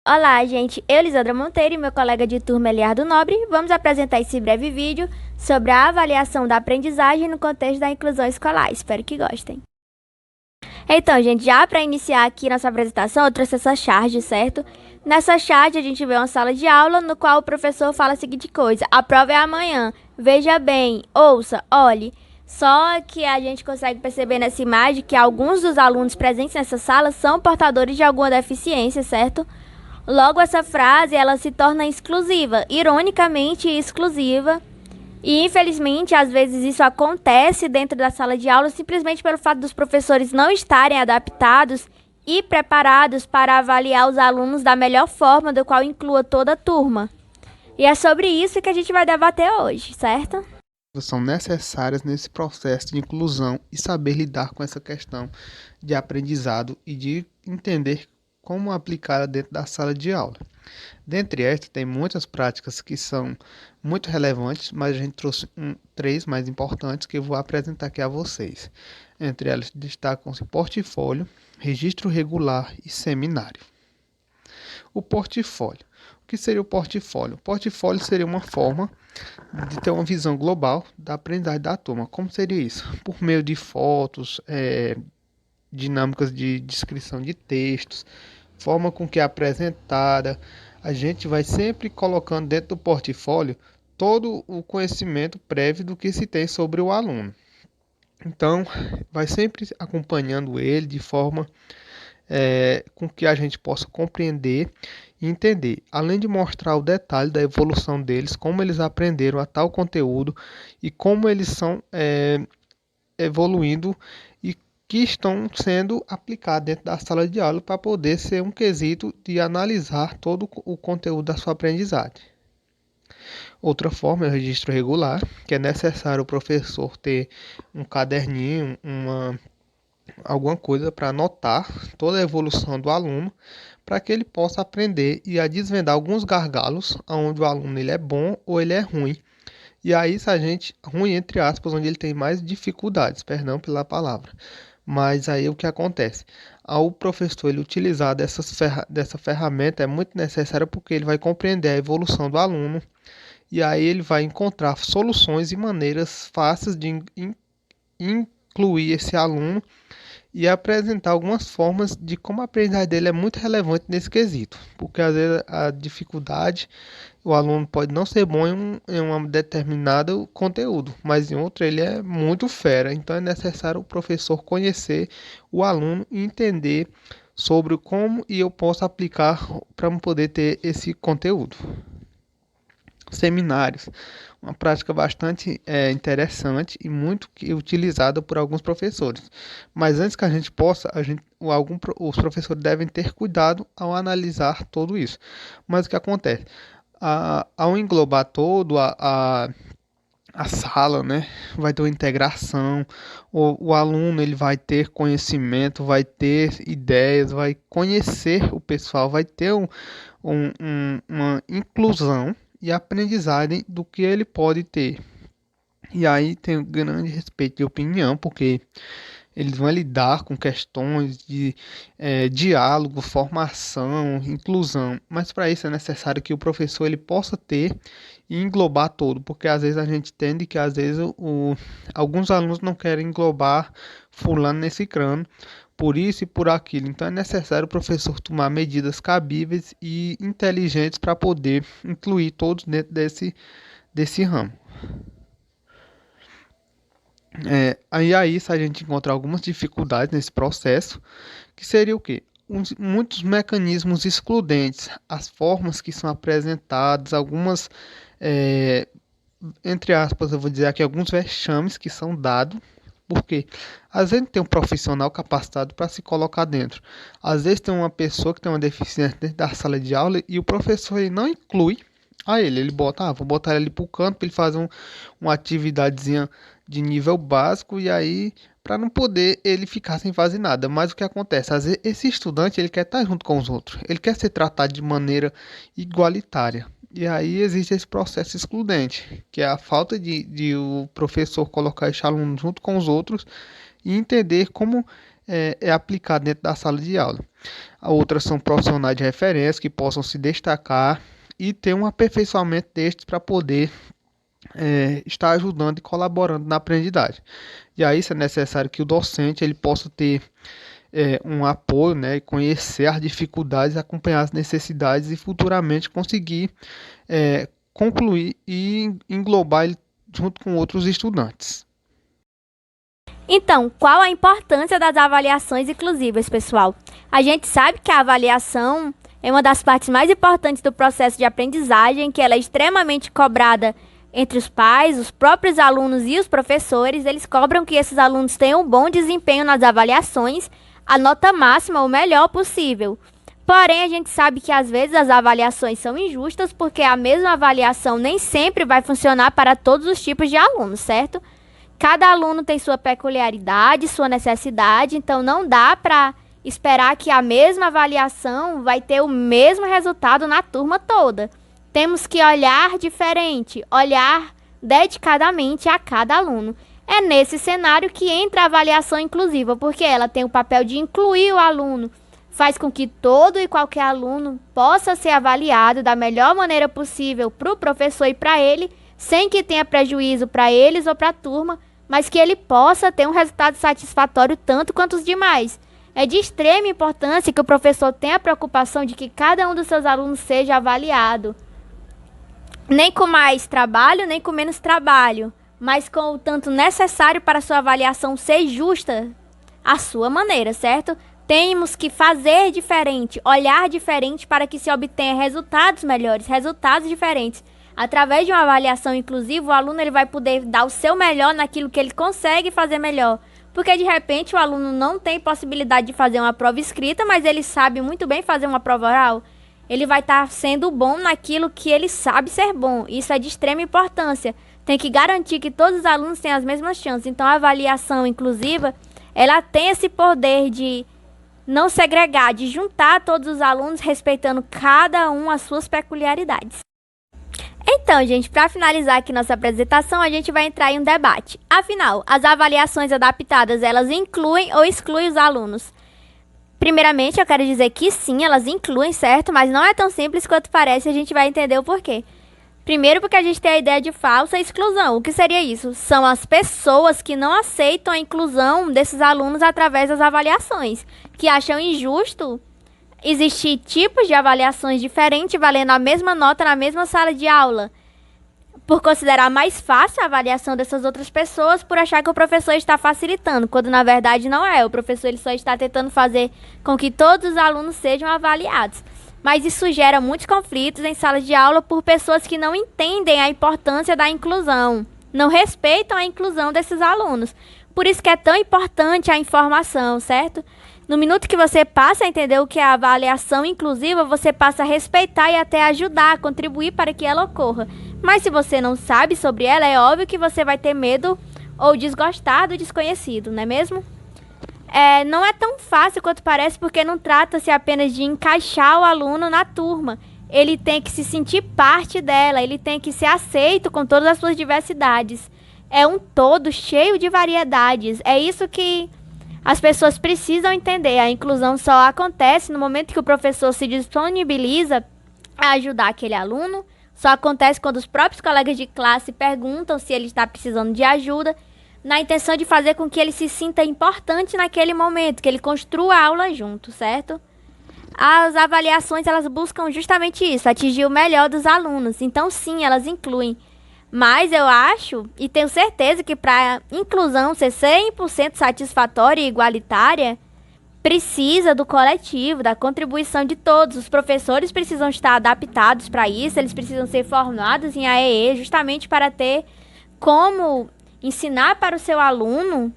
Olá, gente. Eu, Lisandra Monteiro e meu colega de turma Eliardo Nobre, vamos apresentar esse breve vídeo sobre a avaliação da aprendizagem no contexto da inclusão escolar. Espero que gostem. Então, gente, já para iniciar aqui nossa apresentação, eu trouxe essa charge, certo? Nessa charge a gente vê uma sala de aula no qual o professor fala a seguinte coisa: a prova é amanhã. Veja bem, ouça, olhe. Só que a gente consegue perceber nessa imagem que alguns dos alunos presentes nessa sala são portadores de alguma deficiência, certo? Logo, essa frase ela se torna exclusiva, ironicamente exclusiva. E infelizmente, às vezes isso acontece dentro da sala de aula simplesmente pelo fato dos professores não estarem adaptados e preparados para avaliar os alunos da melhor forma, do qual inclua toda a turma. E é sobre isso que a gente vai debater hoje, certo? São necessárias nesse processo de inclusão e saber lidar com essa questão de aprendizado e de entender como aplicá-la dentro da sala de aula. Dentre estas, tem muitas práticas que são muito relevantes, mas a gente trouxe três mais importantes que eu vou apresentar aqui a vocês. Entre elas destacam-se portfólio, registro regular e seminário. O portfólio. O que seria o portfólio? O portfólio seria uma forma de ter uma visão global da aprendizagem da turma. Como seria isso? Por meio de fotos, dinâmicas de descrição de textos, forma com que é apresentada. A gente vai sempre colocando dentro do portfólio todo o conhecimento prévio do que se tem sobre o aluno. Então, vai sempre acompanhando ele de forma com que a gente possa compreender e entender, além de mostrar o detalhe da evolução deles, como eles aprenderam a tal conteúdo e como eles são evoluindo e que estão sendo aplicados dentro da sala de aula para poder ser um quesito de analisar todo o conteúdo da sua aprendizagem. Outra forma é o registro regular, que é necessário o professor ter um caderninho, alguma coisa para anotar toda a evolução do aluno, para que ele possa aprender e a desvendar alguns gargalos onde o aluno ele é bom ou ele é ruim. E aí, se a gente, ruim entre aspas, onde ele tem mais dificuldades, perdão pela palavra. Mas aí o que acontece? Ao professor ele utilizar dessa ferramenta é muito necessário porque ele vai compreender a evolução do aluno e aí ele vai encontrar soluções e maneiras fáceis de incluir esse aluno e apresentar algumas formas de como a aprendizagem dele é muito relevante nesse quesito, porque às vezes a dificuldade, o aluno pode não ser bom em um determinado conteúdo, mas em outro ele é muito fera, então é necessário o professor conhecer o aluno e entender sobre como e eu posso aplicar para poder ter esse conteúdo. Seminários, uma prática bastante interessante e muito utilizada por alguns professores. Mas antes que a gente possa, os professores devem ter cuidado ao analisar tudo isso. Mas o que acontece? Ao englobar todo a sala, né, vai ter uma integração, o aluno ele vai ter conhecimento, vai ter ideias, vai conhecer o pessoal, vai ter uma inclusão e aprendizagem do que ele pode ter. E aí tem um grande respeito de opinião, porque eles vão lidar com questões de diálogo, formação, inclusão. Mas para isso é necessário que o professor ele possa ter e englobar todo, porque às vezes a gente entende que às vezes alguns alunos não querem englobar fulano nesse crânio, por isso e por aquilo. Então é necessário o professor tomar medidas cabíveis e inteligentes para poder incluir todos dentro desse ramo. Aí se a gente encontrar algumas dificuldades nesse processo, que seria o quê? Muitos mecanismos excludentes, as formas que são apresentadas, algumas, entre aspas, eu vou dizer aqui, alguns vexames que são dados, porque às vezes tem um profissional capacitado para se colocar dentro, às vezes tem uma pessoa que tem uma deficiência dentro da sala de aula e o professor ele não inclui a ele bota, vou botar ele ali pro canto para ele fazer uma atividadezinha de nível básico e aí para não poder ele ficar sem fazer nada. Mas o que acontece? Às vezes esse estudante ele quer estar junto com os outros, ele quer ser tratado de maneira igualitária. E aí existe esse processo excludente, que é a falta de o professor colocar esse aluno junto com os outros e entender como é aplicado dentro da sala de aula. A outra são profissionais de referência que possam se destacar e ter um aperfeiçoamento destes para poder estar ajudando e colaborando na aprendizagem. E aí isso é necessário que o docente ele possa ter um apoio, né, conhecer as dificuldades, acompanhar as necessidades e futuramente conseguir concluir e englobar ele junto com outros estudantes. Então, qual a importância das avaliações inclusivas, pessoal? A gente sabe que a avaliação é uma das partes mais importantes do processo de aprendizagem, que ela é extremamente cobrada entre os pais, os próprios alunos e os professores. Eles cobram que esses alunos tenham um bom desempenho nas avaliações, a nota máxima o melhor possível. Porém, a gente sabe que às vezes as avaliações são injustas, porque a mesma avaliação nem sempre vai funcionar para todos os tipos de alunos, certo? Cada aluno tem sua peculiaridade, sua necessidade, então não dá para esperar que a mesma avaliação vai ter o mesmo resultado na turma toda. Temos que olhar diferente, olhar dedicadamente a cada aluno. É nesse cenário que entra a avaliação inclusiva, porque ela tem o papel de incluir o aluno, faz com que todo e qualquer aluno possa ser avaliado da melhor maneira possível para o professor e para ele, sem que tenha prejuízo para eles ou para a turma, mas que ele possa ter um resultado satisfatório tanto quanto os demais. É de extrema importância que o professor tenha a preocupação de que cada um dos seus alunos seja avaliado. Nem com mais trabalho, nem com menos trabalho, mas com o tanto necessário para a sua avaliação ser justa à sua maneira, certo? Temos que fazer diferente, olhar diferente para que se obtenha resultados melhores, resultados diferentes. Através de uma avaliação inclusiva, o aluno ele vai poder dar o seu melhor naquilo que ele consegue fazer melhor. Porque de repente o aluno não tem possibilidade de fazer uma prova escrita, mas ele sabe muito bem fazer uma prova oral. Ele vai estar sendo bom naquilo que ele sabe ser bom. Isso é de extrema importância. Tem que garantir que todos os alunos tenham as mesmas chances. Então a avaliação inclusiva, ela tem esse poder de não segregar, de juntar todos os alunos respeitando cada um as suas peculiaridades. Então, gente, para finalizar aqui nossa apresentação, a gente vai entrar em um debate. Afinal, as avaliações adaptadas, elas incluem ou excluem os alunos? Primeiramente, eu quero dizer que sim, elas incluem, certo? Mas não é tão simples quanto parece, a gente vai entender o porquê. Primeiro, porque a gente tem a ideia de falsa exclusão. O que seria isso? São as pessoas que não aceitam a inclusão desses alunos através das avaliações, que acham injusto existir tipos de avaliações diferentes, valendo a mesma nota na mesma sala de aula, por considerar mais fácil a avaliação dessas outras pessoas, por achar que o professor está facilitando, quando na verdade não é. O professor ele só está tentando fazer com que todos os alunos sejam avaliados. Mas isso gera muitos conflitos em salas de aula por pessoas que não entendem a importância da inclusão, não respeitam a inclusão desses alunos. Por isso que é tão importante a informação, certo? No minuto que você passa a entender o que é a avaliação inclusiva, você passa a respeitar e até ajudar, a contribuir para que ela ocorra. Mas se você não sabe sobre ela, é óbvio que você vai ter medo ou desgostar do desconhecido, não é mesmo? Não é tão fácil quanto parece, porque não trata-se apenas de encaixar o aluno na turma. Ele tem que se sentir parte dela, ele tem que ser aceito com todas as suas diversidades. É um todo cheio de variedades. É isso que as pessoas precisam entender. A inclusão só acontece no momento que o professor se disponibiliza a ajudar aquele aluno. Só acontece quando os próprios colegas de classe perguntam se ele está precisando de ajuda, na intenção de fazer com que ele se sinta importante naquele momento, que ele construa a aula junto, certo? As avaliações, elas buscam justamente isso, atingir o melhor dos alunos. Então, sim, elas incluem. Mas eu acho e tenho certeza que para a inclusão ser 100% satisfatória e igualitária, precisa do coletivo, da contribuição de todos. Os professores precisam estar adaptados para isso, eles precisam ser formados em AEE justamente para ter como ensinar para o seu aluno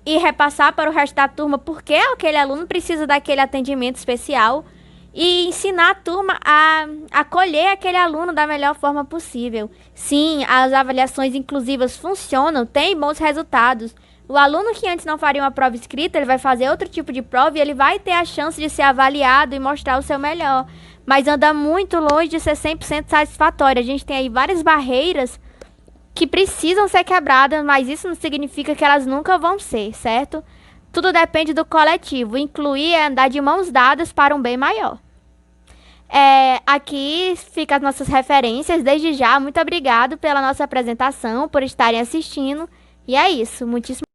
e repassar para o resto da turma por que aquele aluno precisa daquele atendimento especial e ensinar a turma a acolher aquele aluno da melhor forma possível. Sim, as avaliações inclusivas funcionam, têm bons resultados. O aluno que antes não faria uma prova escrita, ele vai fazer outro tipo de prova e ele vai ter a chance de ser avaliado e mostrar o seu melhor. Mas anda muito longe de ser 100% satisfatório. A gente tem aí várias barreiras que precisam ser quebradas, mas isso não significa que elas nunca vão ser, certo? Tudo depende do coletivo. Incluir é andar de mãos dadas para um bem maior. Aqui fica as nossas referências. Desde já, muito obrigado pela nossa apresentação, por estarem assistindo. E é isso. Muitíssimo